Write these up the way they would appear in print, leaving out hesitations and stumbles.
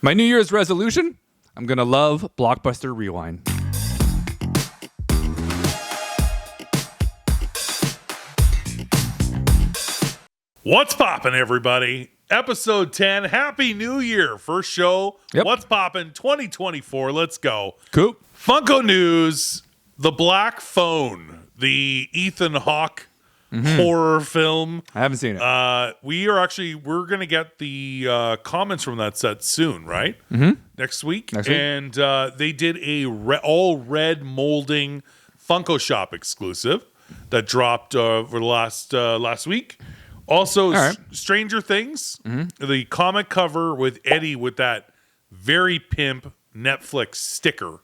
My New Year's resolution, I'm going to love Blockbuster Rewind. What's poppin', everybody? Episode 10. Happy New Year. First show. Yep. What's poppin'? 2024. Let's go. Cool. Funko News. The Black Phone. The Ethan Hawke horror film. I haven't seen it. We're going to get the comments from that set soon, right? Next week. And they did a all red molding Funko Shop exclusive that dropped over the last week. Also, Stranger Things, the comic cover with Eddie with that very pimp Netflix sticker.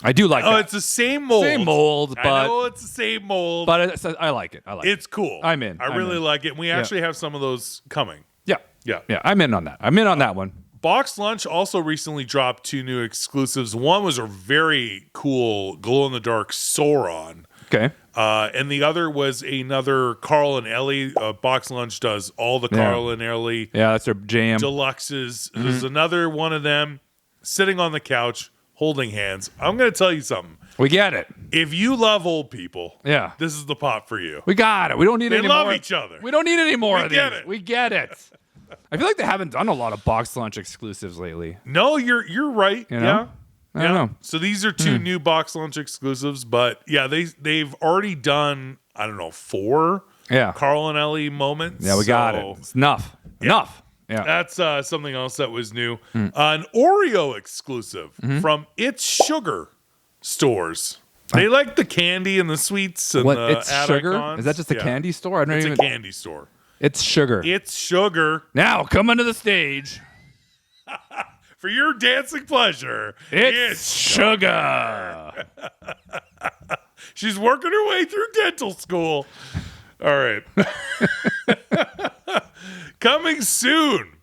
I do like that. It's the same mold. Same mold, but I know it's the same mold. But I like it. It's cool. I'm in. I really like it. And we actually have some of those coming. Yeah. I'm in on that. I'm in on that one. Box Lunch also recently dropped 2 new exclusives. One was a very cool glow-in-the-dark Sauron. Okay. And the other was another Carl and Ellie. Box Lunch does all the Carl and Ellie. Yeah, that's their jam. Deluxes. There's another one of them sitting on the couch holding hands. I'm going to tell you something. We get it. If you love old people, Yeah. this is the pop for you. We got it. We don't need any more. They love each other. We don't need any more of these. Get it. We get it. I feel like they haven't done a lot of Box Lunch exclusives lately. No, you're right. You know? I don't know. So these are 2 new Box Lunch exclusives, but yeah, they've already done, I don't know, 4 Carl and Ellie moments. Yeah, we got it. It's enough. Enough. Yeah. That's something else that was new. An Oreo exclusive from It's Sugar stores. They like the candy and the sweets and the It's Sugar? icons. Is that just a candy store? It's a candy store. It's Sugar. It's Sugar. Now, come onto the stage. For your dancing pleasure, It's Sugar. She's working her way through dental school. All right. Coming soon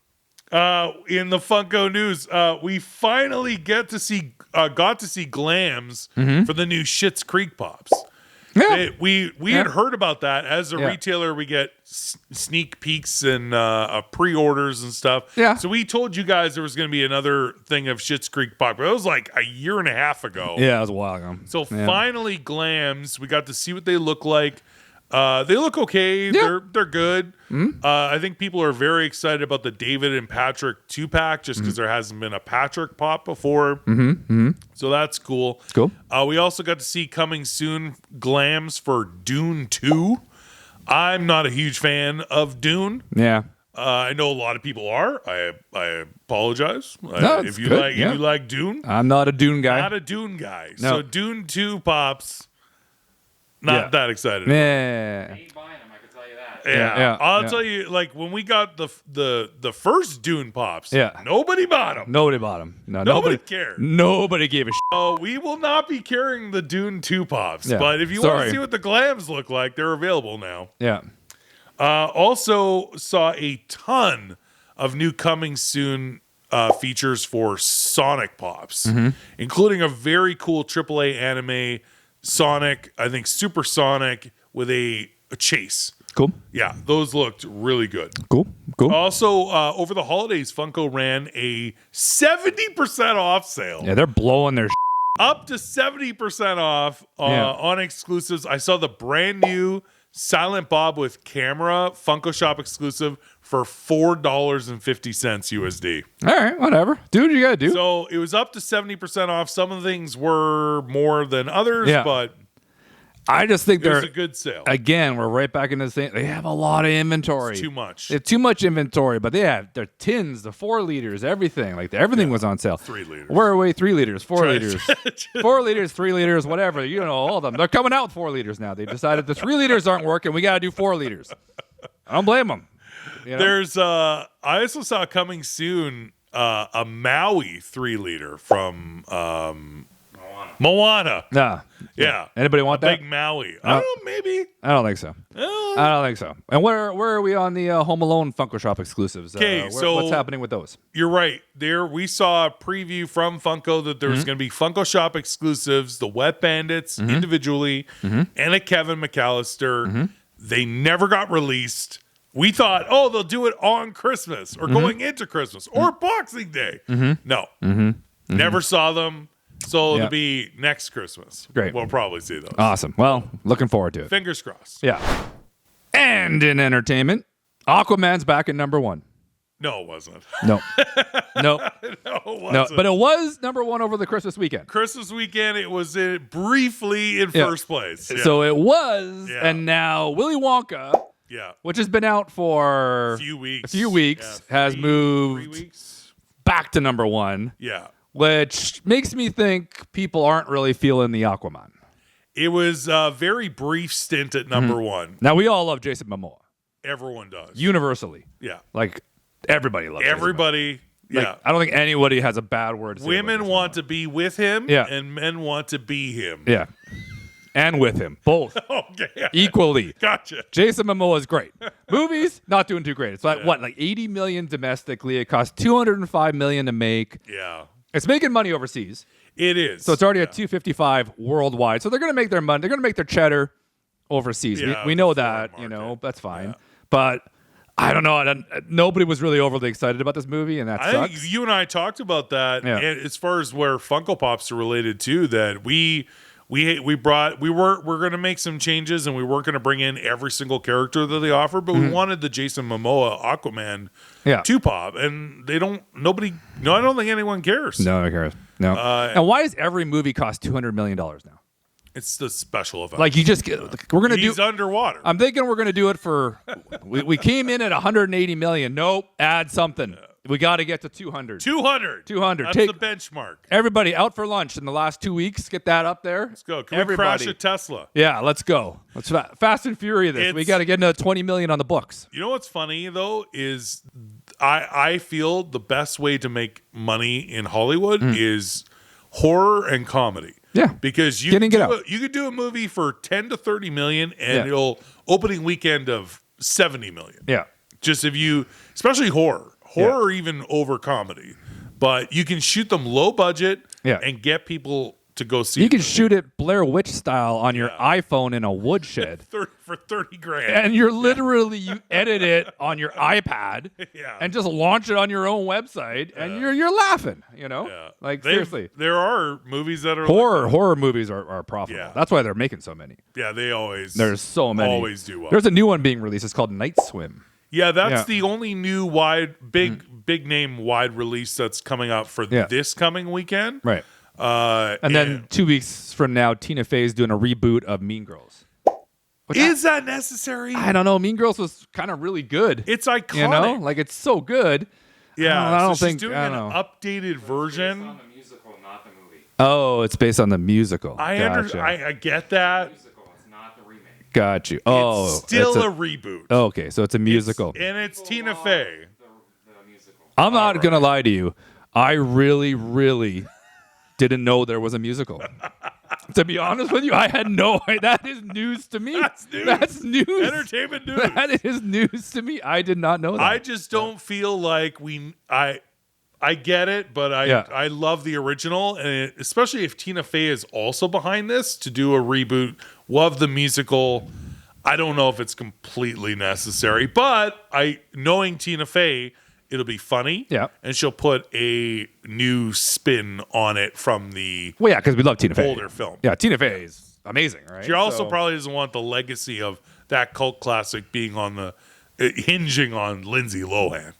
in the Funko News, we finally got to see Glams for the new Schitt's Creek Pops. Yeah. We had heard about that. As a retailer, we get sneak peeks and pre-orders and stuff. Yeah. So we told you guys there was going to be another thing of Schitt's Creek Pop. But it was like a year and a half ago. Yeah, it was a while ago. So finally, Glams. We got to see what they look like. They look okay. Yeah. They're good. I think people are very excited about the David and Patrick 2-pack just because there hasn't been a Patrick pop before. So that's cool. Cool. We also got to see coming soon Glams for Dune 2. I'm not a huge fan of Dune. Yeah. I know a lot of people are. I apologize. No, if you good. if you like Dune. I'm not a Dune guy. Not a Dune guy. No. So Dune 2 pops. Not that excited. Yeah. I ain't buying them, I can tell you that. Yeah. I'll tell you, like, when we got the first Dune Pops, nobody bought them. Nobody bought them. No, Nobody cared. Nobody gave a shit. Oh, we will not be carrying the Dune 2 Pops. Yeah. But if you want to see what the Glams look like, they're available now. Yeah. Also saw a ton of new coming soon features for Sonic Pops, including a very cool AAA anime Sonic, I think Super Sonic with a chase. Cool. Yeah, those looked really good. Cool. Also, over the holidays, Funko ran a 70% off sale. Yeah, they're blowing their Up to 70% off on exclusives. I saw the brand new Silent Bob with camera Funko Shop exclusive for $4.50 USD. All right, whatever. Do what you got to do. So it was up to 70% off. Some of the things were more than others, but I just think it was they're a good sale. Again, we're right back in the same. They have a lot of inventory. It's too much. They have too much inventory, but they have their tins, the 4 liters, everything. Like everything was on sale. 3 liters. Where are we? 3 liters, 4 liters, 4 liters, 3 liters, whatever. You know, all of them. They're coming out with 4 liters now. They decided the 3 liters aren't working. We got to do 4 liters. I don't blame them. You know? There's I also saw coming soon a Maui 3 liter from Moana. Nah. Yeah. Anybody want that? Big Maui. I don't know, maybe. I don't think so. I don't think so. And where are we on the Home Alone Funko Shop exclusives? Okay, so what's happening with those? You're right. There, we saw a preview from Funko that there was going to be Funko Shop exclusives, the Wet Bandits individually, and a Kevin McAllister. They never got released. We thought, oh, they'll do it on Christmas or going into Christmas or Boxing Day. No. Never saw them. So it'll be next Christmas. Great. We'll probably see those. Awesome. Well, looking forward to it. Fingers crossed. Yeah. And in entertainment, Aquaman's back in number 1. No, it wasn't. No. No. No, it wasn't. No. But it was number 1 over the Christmas weekend. Christmas weekend, it was briefly in first place. Yeah. So it was, and now Willy Wonka, which has been out for a few weeks, has moved 3 weeks back to number 1. Yeah. Which makes me think people aren't really feeling the Aquaman. It was a very brief stint at number 1. Now, we all love Jason Momoa. Everyone does. Universally. Yeah. Like, everybody loves everybody. Jason Momoa. Like, I don't think anybody has a bad word to say. Women want to be with him, and men want to be him. Yeah. And with him. Both. Okay. Equally. Gotcha. Jason Momoa is great. Movies, not doing too great. It's like, what, like $80 million domestically. It cost $205 million to make. Yeah. It's making money overseas. It is. So it's already at $255 worldwide. So they're going to make their money. They're going to make their cheddar overseas. We know that, market. that's fine. Yeah. But I don't know. Nobody was really overly excited about this movie, and that sucks. I think you and I talked about that. Yeah. And as far as where Funko Pops are related to, that we're going to make some changes, and we weren't going to bring in every single character that they offer, but we wanted the Jason Momoa Aquaman to pop, and I don't think anyone cares. No one cares. No. And why does every movie cost $200 million now? It's the special effect. Like, you just get, we're going to do. He's underwater. I'm thinking we're going to do it for. we came in at 180 million. Nope. Add something. Yeah. We got to get to 200. 200. That's the benchmark. Everybody out for lunch in the last 2 weeks. Get that up there. Let's go. Can we crash a Tesla? Yeah, let's go. Let's Fast and Furious this. We got to get another 20 million on the books. You know what's funny, though, is I feel the best way to make money in Hollywood is horror and comedy. Yeah. Because you could do a movie for 10 to 30 million and it'll opening weekend of 70 million. Yeah. Just especially horror even over comedy, but you can shoot them low budget and get people to go see. You can shoot it Blair Witch style on your iPhone in a woodshed for 30 grand, and you're literally you edit it on your iPad and just launch it on your own website, and you're laughing. Like seriously, there are movies that are horror movies are profitable. Yeah. That's why they're making so many. Yeah, there's so many. Always do well. There's a new one being released. It's called Night Swim. Yeah, that's the only new big name wide release that's coming out for this coming weekend. Right. And then 2 weeks from now, Tina Fey's doing a reboot of Mean Girls. Is that necessary? I don't know. Mean Girls was kind of really good. It's iconic. Like it's so good. Yeah, I don't think she's doing an updated version. It's based on the musical, not the movie. Oh, it's based on the musical. I get that. It's not the remake. Got you. Oh, it's still a reboot. Okay, so it's a musical. And it's Tina Fey. The musical. I'm not going to lie to you. I really, really didn't know there was a musical. To be honest with you, I had no idea. That is news to me. That's news. Entertainment news. That is news to me. I did not know that. I just don't feel like I get it, but I love the original, and especially if Tina Fey is also behind this to do a reboot. Love the musical. I don't know if it's completely necessary, but knowing Tina Fey, it'll be funny. Yeah, and she'll put a new spin on it from the because we love Tina Fey. Older film. Yeah, Tina Fey is amazing, right? She also probably doesn't want the legacy of that cult classic being on hinging on Lindsay Lohan.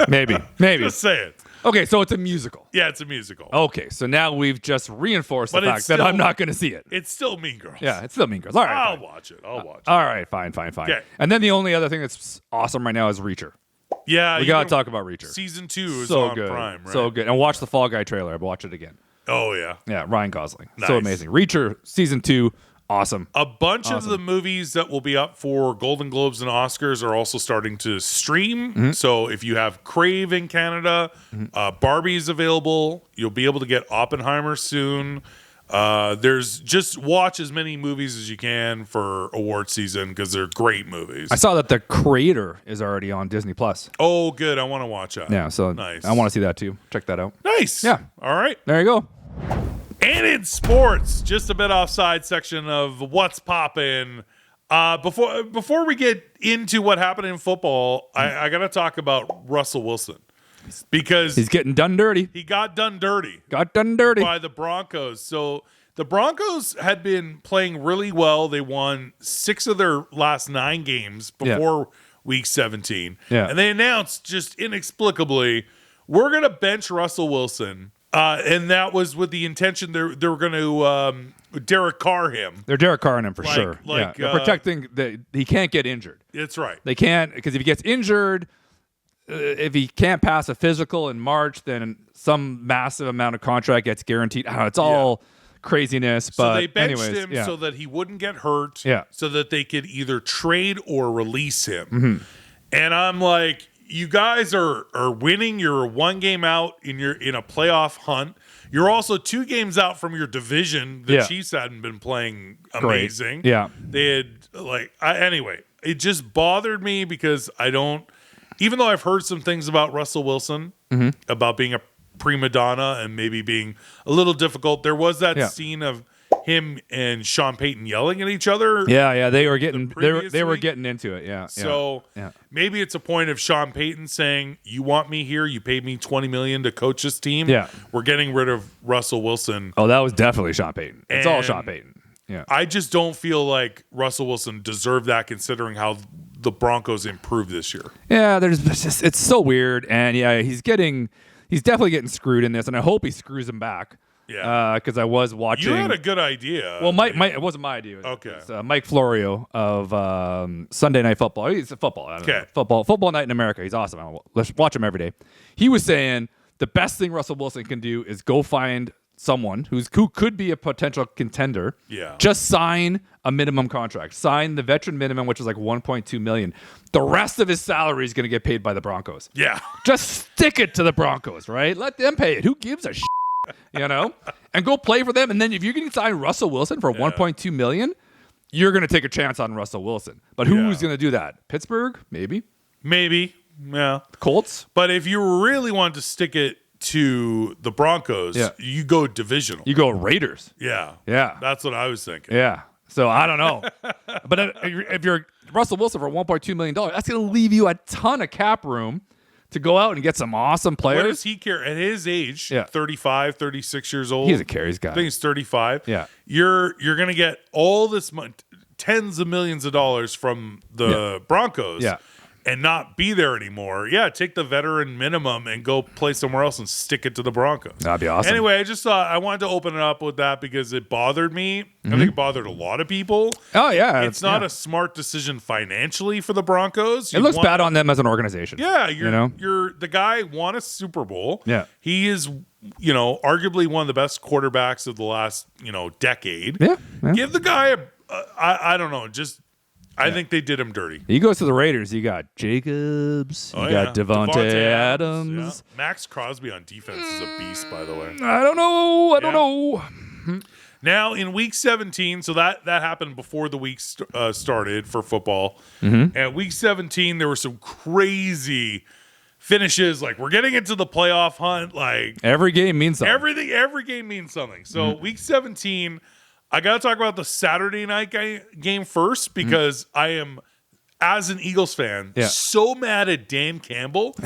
Maybe. Just say it. Okay, so it's a musical. Yeah, it's a musical. Okay, so now we've just reinforced the fact that I'm not going to see it. It's still Mean Girls. Yeah, it's still Mean Girls. All right, I'll watch it. All right, fine. Okay. And then the only other thing that's awesome right now is Reacher. Yeah, we got to talk about Reacher. Season 2 is so on good. Prime, right? So good. And watch the Fall Guy trailer. I'll watch it again. Oh, yeah. Yeah, Ryan Gosling. Nice. So amazing. Reacher, Season 2, awesome. A bunch of the movies that will be up for Golden Globes and Oscars are also starting to stream. Mm-hmm. So if you have Crave in Canada, Barbie's available. You'll be able to get Oppenheimer soon. There's just watch as many movies as you can for award season because they're great movies. I saw that The Creator is already on Disney Plus. Oh, good. I want to watch that. Yeah, so nice. I want to see that too. Check that out. Nice. Yeah. All right. There you go. And in sports, just a bit offside section of what's poppin'. Before we get into what happened in football, I got to talk about Russell Wilson because He's getting done dirty. he got done dirty Got done dirty. by the Broncos. So the Broncos had been playing really well. They won 6 of their last 9 games before week 17. Yeah. And they announced just inexplicably, we're going to bench Russell Wilson. And that was with the intention they were going to Derek Carr him. They're Derek Carr him for Like- sure. like, They're protecting he can't get injured. That's right. They can't, because if he gets injured, if he can't pass a physical in March, then some massive amount of contract gets guaranteed. I don't know, it's all craziness. So But they benched anyways, him yeah. so that he wouldn't get hurt. Yeah. So that they could either trade or release him. Mm-hmm. And I'm like, you guys are winning. You're 1 game out in a playoff hunt. You're also 2 games out from your division. The Yeah. Chiefs hadn't been playing Great. amazing. Yeah. They had anyway, it just bothered me because even though I've heard some things about Russell Wilson, Mm-hmm. about being a prima donna and maybe being a little difficult, there was that Yeah. scene of him and Sean Payton yelling at each other. Yeah, they were getting previous they were week? getting into it. Yeah. So yeah. maybe it's a point of Sean Payton saying, "You want me here? You paid me $20 million to coach this team. Yeah. We're getting rid of Russell Wilson." Oh, that was definitely Sean Payton. It's all And- Sean Payton. Yeah. I just don't feel like Russell Wilson deserved that, considering how the Broncos improved this year. Yeah, it's so weird, and yeah, he's definitely getting screwed in this, and I hope he screws him back. Yeah. Because I was watching. You had a good idea. Well, Mike, it wasn't my idea. Okay. It's, Mike Florio of Sunday Night Football. He's a football. I don't know. Okay. Football night in America. He's awesome. Let's watch him every day. He was saying the best thing Russell Wilson can do is go find someone who could be a potential contender. Yeah. Just sign a minimum contract. Sign the veteran minimum, which is like $1.2 million. The rest of his salary is going to get paid by the Broncos. Yeah. Just stick it to the Broncos, right? Let them pay it. Who gives a shit? And go play for them. And then if you can sign Russell Wilson for $1.2 million, you're going to take a chance on Russell Wilson. But who's going to do that? Pittsburgh? Maybe. Yeah. Colts? But if you really want to stick it to the Broncos, you go divisional. You go Raiders. Yeah. Yeah. That's what I was thinking. Yeah. So I don't know. But if you're Russell Wilson for $1.2 million, that's going to leave you a ton of cap room to go out and get some awesome What players. does he care? At his age, Yeah. 35, 36 years old. He doesn't care. He's got I think he's 35. Yeah. You're going to get all this money, tens of millions of dollars from the Broncos. Yeah. And not be there anymore. Yeah, take the veteran minimum and go play somewhere else and stick it to the Broncos. That'd be awesome. Anyway, I just thought I wanted to open it up with that because it bothered me. I think it bothered a lot of people. Oh, yeah. It's not a smart decision financially for the Broncos. It looks bad on them as an organization. Yeah, you you're the guy won a Super Bowl. Yeah. He is, arguably one of the best quarterbacks of the last, decade. Yeah. Give the guy I don't know, I think they did him dirty. He goes to the Raiders. You got Jacobs. You got Devontae Adams. Yeah. Max Crosby on defense is a beast, by the way. I don't know. I don't know. Now, in week 17, so that happened before the week started for football. Mm-hmm. And week 17, there were some crazy finishes. Like, we're getting into the playoff hunt. Like, Every game means something. every game means something. So, week 17, I got to talk about the Saturday night game first because I am, as an Eagles fan, so mad at Dan Campbell, the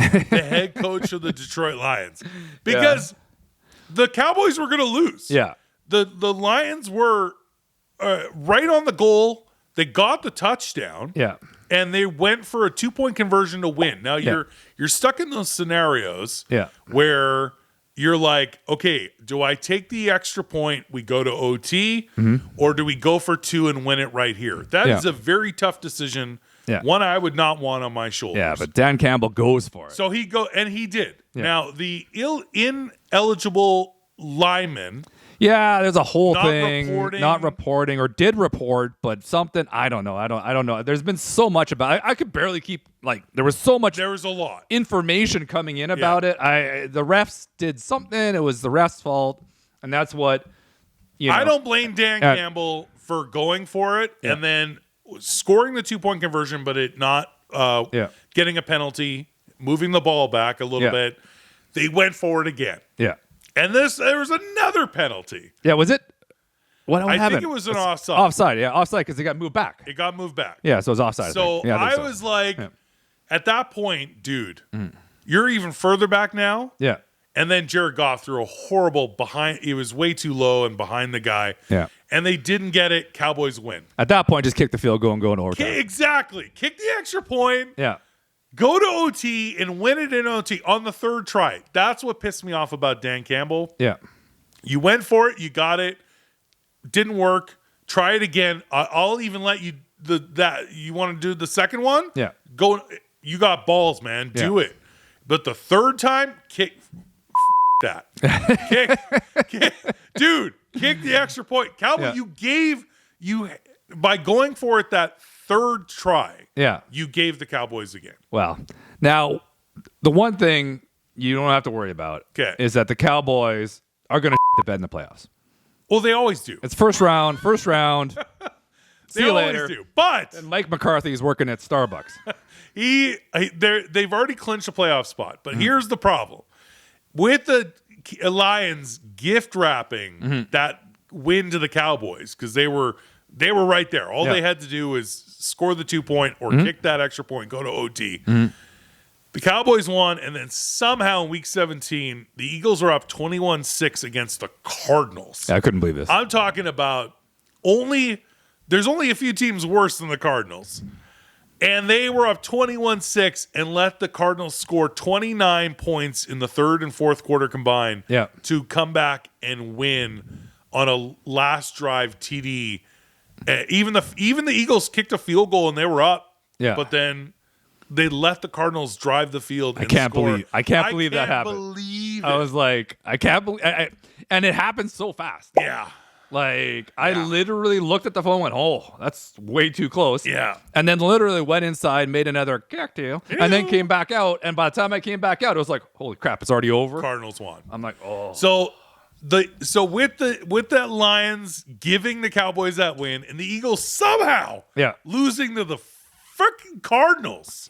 head coach of the Detroit Lions, because the Cowboys were going to lose. Yeah. The Lions were right on the goal. They got the touchdown. Yeah. And they went for a 2-point conversion to win. Now you're stuck in those scenarios where you're like, okay, do I take the extra point? We go to OT, or do we go for 2 and win it right here? That is a very tough decision. Yeah. One I would not want on my shoulders. Yeah, but Dan Campbell goes for it. So he did. Yeah. Now the ineligible lineman. Yeah, there's a whole thing. Reporting. Not reporting or did report, but something. I don't know. I don't know. There's been so much about it. I could barely keep, there was so much There was a lot. information coming in about it. The refs did something. It was the refs' fault. And that's what, I don't blame Dan Campbell for going for it and then scoring the 2-point conversion, but it not getting a penalty, moving the ball back a little bit. They went for it again. Yeah. And there was another penalty. Yeah, was it? What I happened? think it was an offside. Offside, yeah, offside because it got moved back. It got moved back. Yeah, so it was offside. So think. Yeah, think I so. was like, at that point, dude, you're even further back now. Yeah. And then Jared Goff threw a horrible behind. It was way too low and behind the guy. Yeah. And they didn't get it. Cowboys win. At that point, just kick the field goal and go into overtime. Exactly. Kick the extra point. Yeah. Go to OT and win it in OT on the third try. That's what pissed me off about Dan Campbell. Yeah. You went for it. You got it. Didn't work. Try it again. I'll even let you that you want to do the second one. Yeah. Go. You got balls, man. Do it. But the third time, kick that. Dude, kick the extra point. Cowboy, you by going for it that third try. Yeah. You gave the Cowboys the game. Well, now the one thing you don't have to worry about is that the Cowboys are going to the bed in the playoffs. Well, they always do. It's first round. See you later. Always do. But and Mike McCarthy is working at Starbucks. They've already clinched a playoff spot. But here's the problem. With the Lions gift wrapping that win to the Cowboys, because they were right there. All they had to do was score the 2-point or kick that extra point, go to OT. The Cowboys won, and then somehow in Week 17, the Eagles are up 21-6 against the Cardinals. Yeah, I couldn't believe this. I'm talking about there's only a few teams worse than the Cardinals. And they were up 21-6 and let the Cardinals score 29 points in the third and fourth quarter combined to come back and win on a last drive TD. Even the Eagles kicked a field goal and they were up. Yeah. But then they let the Cardinals drive the field and score. I can't believe that happened. I was like, I can't believe and it happened so fast. Yeah. Like, I literally looked at the phone and went, oh, that's way too close. Yeah. And then literally went inside, made another cocktail, and then came back out. And by the time I came back out, it was like, holy crap, it's already over. Cardinals won. I'm like, oh. So with that Lions giving the Cowboys that win and the Eagles somehow losing to the freaking Cardinals.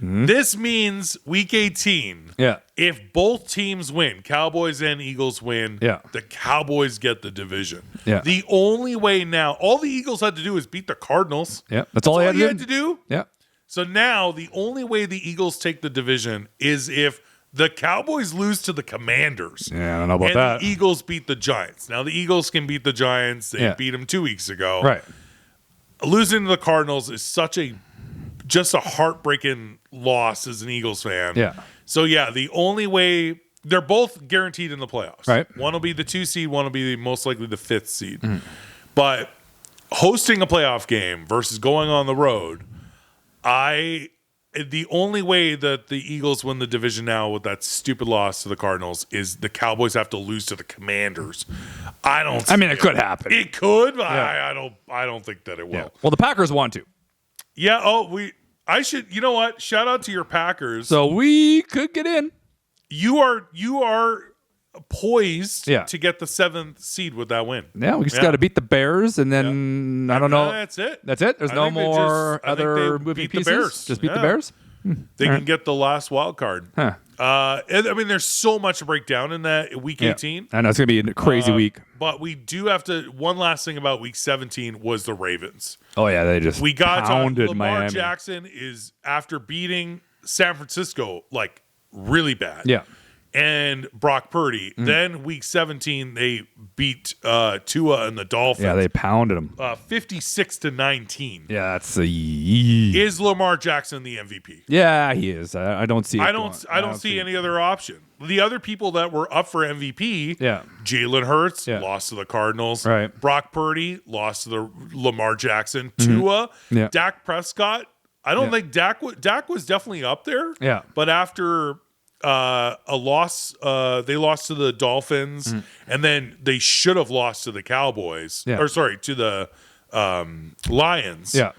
This means Week 18. Yeah. If both teams win, Cowboys and Eagles win, the Cowboys get the division. Yeah. The only way now, all the Eagles had to do is beat the Cardinals. Yeah. That's all they had to do. Yeah. So now the only way the Eagles take the division is if the Cowboys lose to the Commanders. Yeah, I don't know about that. The Eagles beat the Giants. Now the Eagles can beat the Giants. They beat them 2 weeks ago. Right. Losing to the Cardinals is just a heartbreaking loss as an Eagles fan. Yeah. So the only way they're both guaranteed in the playoffs. Right. One will be the 2 seed, one will be most likely the 5th seed. But hosting a playoff game versus going on the road, the only way that the Eagles win the division now with that stupid loss to the Cardinals is the Cowboys have to lose to the Commanders. I mean, it could happen. It could, but I don't think that it will. Yeah. Well, the Packers won to. Yeah. I should. You know what? Shout out to your Packers. So we could get in. You are poised to get the 7th seed with that win. Yeah, we just got to beat the Bears, and then I don't know. That's it. That's it. There's no more other moving pieces. The Bears. Just beat the Bears. They can get the last wild card. Huh. I mean, there's so much to break down in that Week 18. I know it's gonna be a crazy week. But we do have to. One last thing about Week 17 was the Ravens. Oh yeah, they just pounded Lamar Miami. Jackson is after beating San Francisco like really bad. Yeah. And Brock Purdy. Then Week 17 they beat Tua and the Dolphins. Yeah, they pounded them. 56-19. Yeah, that's Is Lamar Jackson the MVP? Yeah, he is. I don't see. I don't see any other option. The other people that were up for MVP, Jalen Hurts lost to the Cardinals. Right. Brock Purdy lost to the Lamar Jackson. Tua, Dak Prescott. I don't think Dak was definitely up there. Yeah. But after a loss, they lost to the Dolphins, and then they should have lost to the Cowboys. Yeah. Or sorry, to the Lions. Yeah.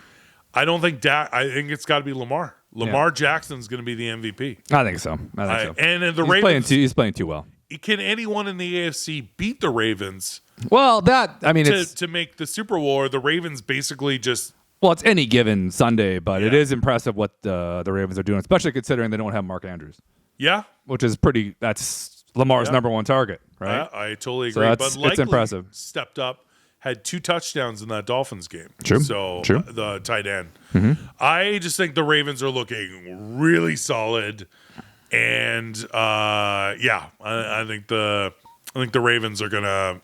I don't think Dak. I think it's got to be Lamar. Lamar Jackson's going to be the MVP. I think so. And the Ravens, he's playing too well. Can anyone in the AFC beat the Ravens? Well, it's to make the Super Bowl. Or the Ravens basically just. Well, it's any given Sunday, but it is impressive what the Ravens are doing, especially considering they don't have Mark Andrews. Yeah, which is that's Lamar's number one target, right? I totally agree. So it's impressive. Stepped up had 2 touchdowns in that Dolphins game. True. So True. the tight end. I just think the Ravens are looking really solid, and I think the Ravens are gonna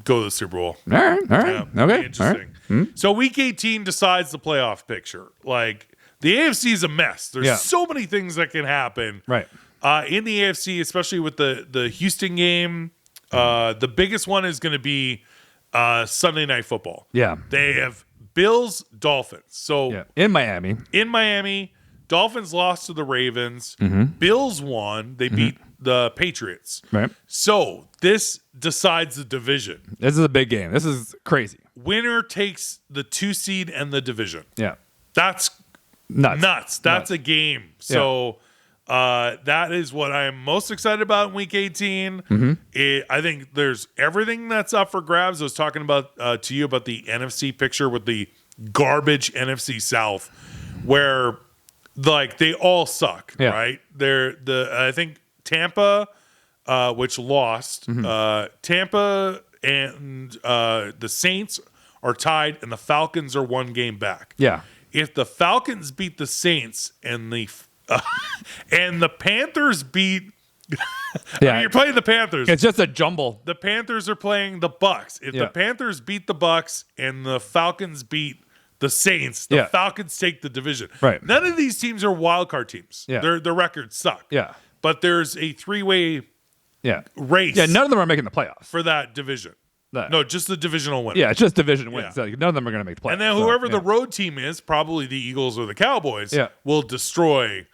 go to the Super Bowl. All right. Yeah, Okay. interesting. All right. So week 18 decides the playoff picture. Like the AFC is a mess. There's so many things that can happen. Right. In the AFC, especially with the Houston game, the biggest one is going to be Sunday Night Football. Yeah. They have Bills, Dolphins. So In Miami. Dolphins lost to the Ravens. Mm-hmm. Bills won. They beat the Patriots. Right. So this decides the division. This is a big game. This is crazy. Winner takes the 2 seed and the division. Yeah. That's Nuts. That's a game. So that is what I am most excited about in week 18. I think there's everything that's up for grabs. I was talking about to you about the NFC picture with the garbage NFC South, where like they all suck, right? I think Tampa, which lost, Tampa and the Saints are tied, and the Falcons are 1 game back. Yeah. If the Falcons beat the Saints and the Panthers beat, you're playing the Panthers. It's just a jumble. The Panthers are playing the Bucks. If the Panthers beat the Bucks and the Falcons beat the Saints, the Falcons take the division. Right. None of these teams are wild card teams. Yeah. Their records suck. Yeah. But there's a 3-way race. Yeah. None of them are making the playoffs. for that division. No, just the divisional winner. Yeah, it's just division wins. Yeah. Like, none of them are going to make the playoffs. And then whoever the road team is, probably the Eagles or the Cowboys, will destroy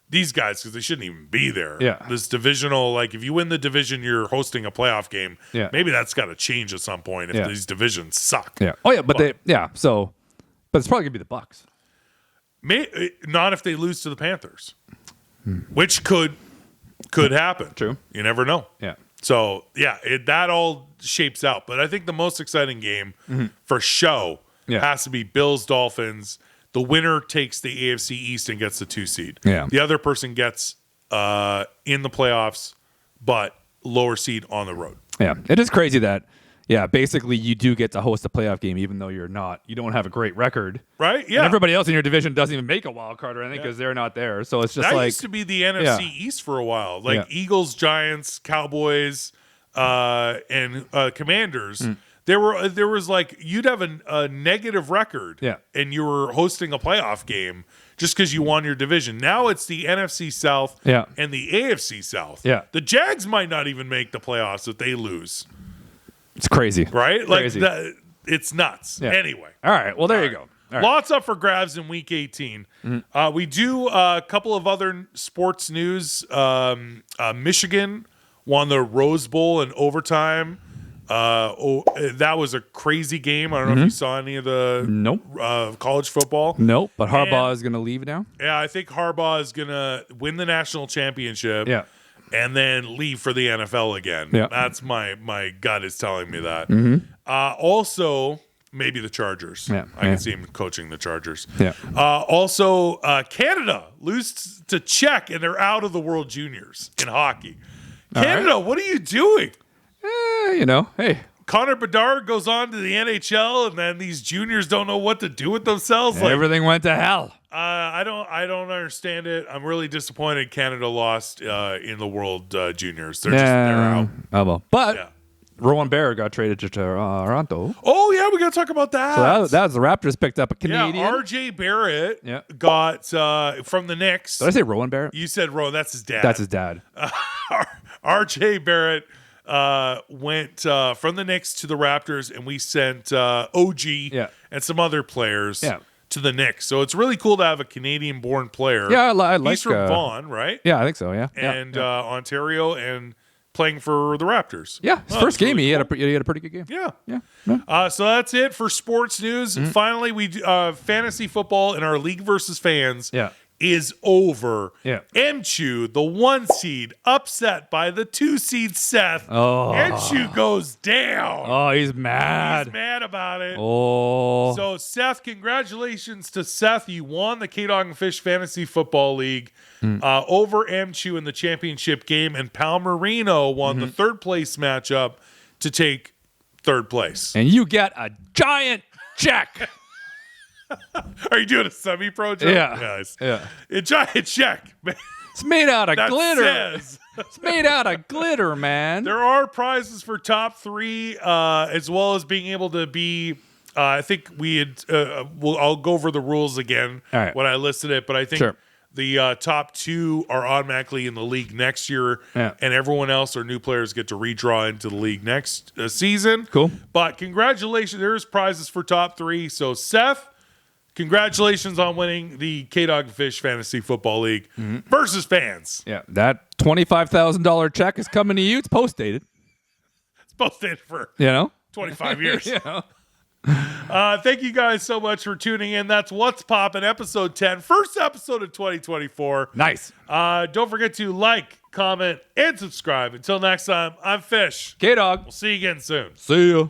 these guys because they shouldn't even be there. Yeah. This divisional, like if you win the division, you're hosting a playoff game. Yeah. Maybe that's got to change at some point if these divisions suck. Yeah. Oh yeah, but it's probably gonna be the Bucks. Not if they lose to the Panthers, which could happen. True. You never know. Yeah. So that all shapes out. But I think the most exciting game for show has to be Bills Dolphins. The winner takes the AFC East and gets the 2 seed. Yeah. The other person gets in the playoffs, but lower seed on the road. Yeah. It is crazy that basically you do get to host a playoff game even though you don't have a great record. Right? Yeah. And everybody else in your division doesn't even make a wild card or anything because they're not there. So it's just that like used to be the NFC East for a while. Like Eagles, Giants, Cowboys, and Commanders. There was like you'd have a negative record, and you were hosting a playoff game just because you won your division. Now it's the NFC South and the AFC South. Yeah. The Jags might not even make the playoffs if they lose. It's crazy. Right? Crazy. Like it's nuts. Yeah. Anyway. All right. Well, there you go. All right. Lots up for grabs in week 18. We do a couple of other sports news. Michigan won the Rose Bowl in overtime. That was a crazy game. I don't know if you saw any of the college football. Nope. But Harbaugh is going to leave now. Yeah, I think Harbaugh is going to win the national championship. Yeah. And then leave for the NFL again. Yeah. That's my gut is telling me that. Also, maybe the Chargers. Yeah. I can see him coaching the Chargers. Yeah. Also, Canada lose to Czech, and they're out of the World Juniors in hockey. Canada, what are you doing? Hey. Connor Bedard goes on to the NHL, and then these juniors don't know what to do with themselves. Like, Everything went to hell. I don't understand it. I'm really disappointed Canada lost in the World Juniors. They're out. Oh, well. But Rowan Bear got traded to Toronto. Oh, yeah, we got to talk about that. So that was the Raptors picked up a Canadian. Yeah, RJ Barrett got from the Knicks. Did I say Rowan Barrett? You said Rowan. That's his dad. That's his dad. RJ Barrett went from the Knicks to the Raptors, and we sent OG and some other players to the Knicks. So it's really cool to have a Canadian-born player. Yeah, I like. He's from Vaughan, right? Yeah, I think so. Yeah, and Ontario, and playing for the Raptors. Yeah, his first game, he had a pretty good game. Yeah. So that's it for sports news. Finally, we fantasy football in our League versus Fans. Is over. Mchu, the 1 seed, upset by the 2 seed Seth. Mchu goes down. Oh, he's mad. He's mad about it. Oh. So, Seth, congratulations to Seth. You won the K-Dog-and-Fish Fantasy Football League over Mchu in the championship game, and Palmerino won the 3rd place matchup to take third place. And you get a giant check. Are you doing a semi-pro joke? Yeah. Nice. Yeah. A giant check. It's made out of That glitter. says It's made out of glitter, man. there are prizes for top 3, as well as being able to be. I think we had. I'll go over the rules again All right. when I listed it, but I think Sure. the top 2 are automatically in the league next year, Yeah. and everyone else or new players get to redraw into the league next season. Cool. But congratulations, there's prizes for top 3. So Seth, congratulations on winning the K-Dog Fish Fantasy Football League versus fans. Yeah, that $25,000 check is coming to you. It's post dated. It's posted for You know. 25 years. You know. Thank you guys so much for tuning in. That's What's Poppin', episode 10, first episode of 2024. Nice. Don't forget to like, comment, and subscribe. Until next time, I'm Fish. K-Dog. We'll see you again soon. See ya.